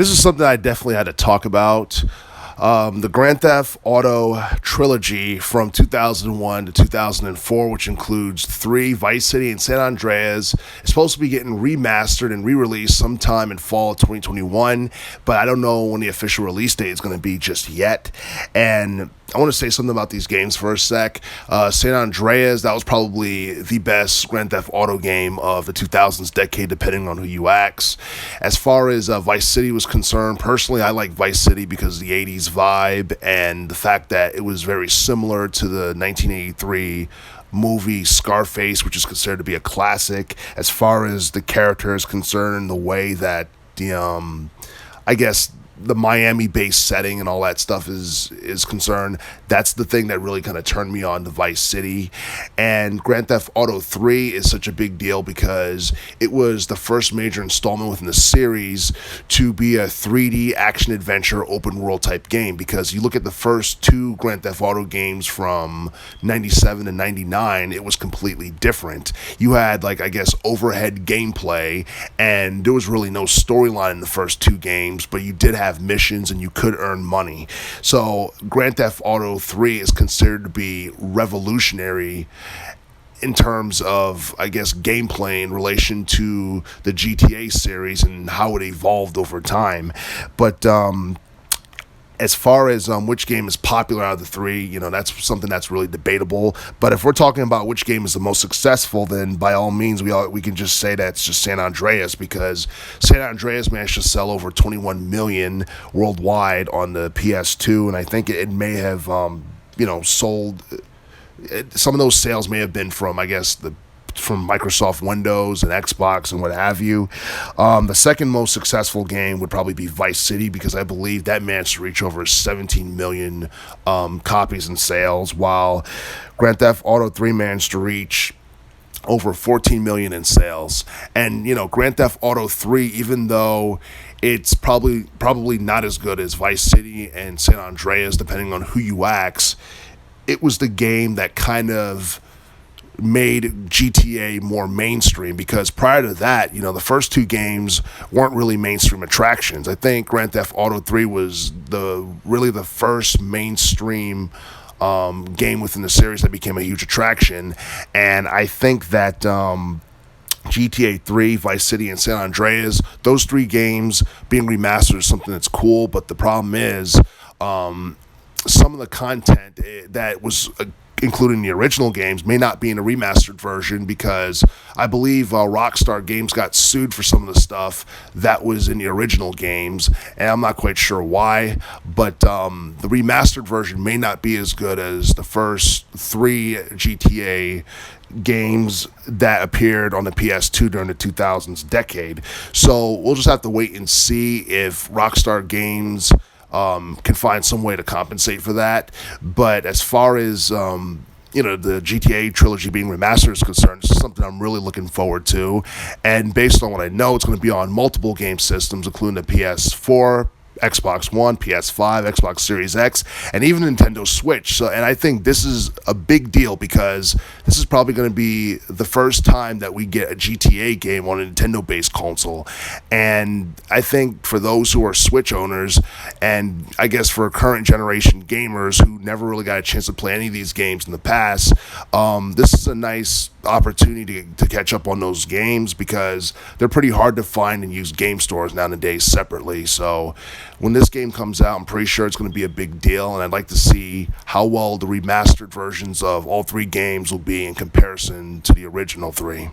This is something I definitely had to talk about. The Grand Theft Auto trilogy from 2001 to 2004, which includes 3, Vice City and San Andreas, is supposed to be getting remastered and re-released sometime in fall of 2021, but I don't know when the official release date is going to be just yet. And I want to say something about these games for a sec. San Andreas, that was probably the best Grand Theft Auto game of the 2000s decade, depending on who you ask. As far as Vice City was concerned, personally, I like Vice City because of the 80s vibe and the fact that it was very similar to the 1983 movie Scarface, which is considered to be a classic. As far as the character is concerned, the way that I guess the Miami-based setting and all that stuff is concerned, that's the thing that really kind of turned me on to Vice City. And Grand Theft Auto 3 is such a big deal because it was the first major installment within the series to be a 3D action-adventure open-world type game, because you look at the first 2 Grand Theft Auto games from 97 and 99, it was completely different. You had, overhead gameplay, and there was really no storyline in the first 2 games, but you did have missions and you could earn money. So Grand Theft Auto 3 is considered to be revolutionary in terms of, gameplay in relation to the GTA series and how it evolved over time. But as far as which game is popular out of the 3, that's something that's really debatable. But if we're talking about which game is the most successful, then by all means, we can just say that it's just San Andreas, because San Andreas managed to sell over 21 million worldwide on the PS2, and I think it may have, sold. Some of those sales may have been from, from Microsoft Windows and Xbox and what have you. The second most successful game would probably be Vice City, because I believe that managed to reach over 17 million copies in sales, while Grand Theft Auto 3 managed to reach over 14 million in sales. And Grand Theft Auto 3, even though it's probably not as good as Vice City and San Andreas, depending on who you ask, it was the game that kind of made GTA more mainstream, because prior to that, the first 2 games weren't really mainstream attractions. I think Grand Theft Auto 3 was really the first mainstream game within the series that became a huge attraction. And I think that GTA 3, Vice City, and San Andreas, those 3 games being remastered is something that's cool, but the problem is some of the content that was including the original games may not be in a remastered version, because I believe Rockstar Games got sued for some of the stuff that was in the original games, and I'm not quite sure why, but the remastered version may not be as good as the first 3 GTA games that appeared on the PS2 during the 2000s decade. So we'll just have to wait and see if Rockstar Games can find some way to compensate for that. But as far as the GTA trilogy being remastered is concerned, this is something I'm really looking forward to. And based on what I know, it's going to be on multiple game systems, including the PS4, Xbox One, PS5, Xbox Series X, and even Nintendo Switch. And I think this is a big deal, because this is probably going to be the first time that we get a GTA game on a Nintendo-based console. And I think for those who are Switch owners, and I guess for current generation gamers who never really got a chance to play any of these games in the past, this is a nice opportunity to catch up on those games, because they're pretty hard to find and use game stores nowadays separately. So when this game comes out, I'm pretty sure it's going to be a big deal, and I'd like to see how well the remastered versions of all 3 games will be in comparison to the original 3.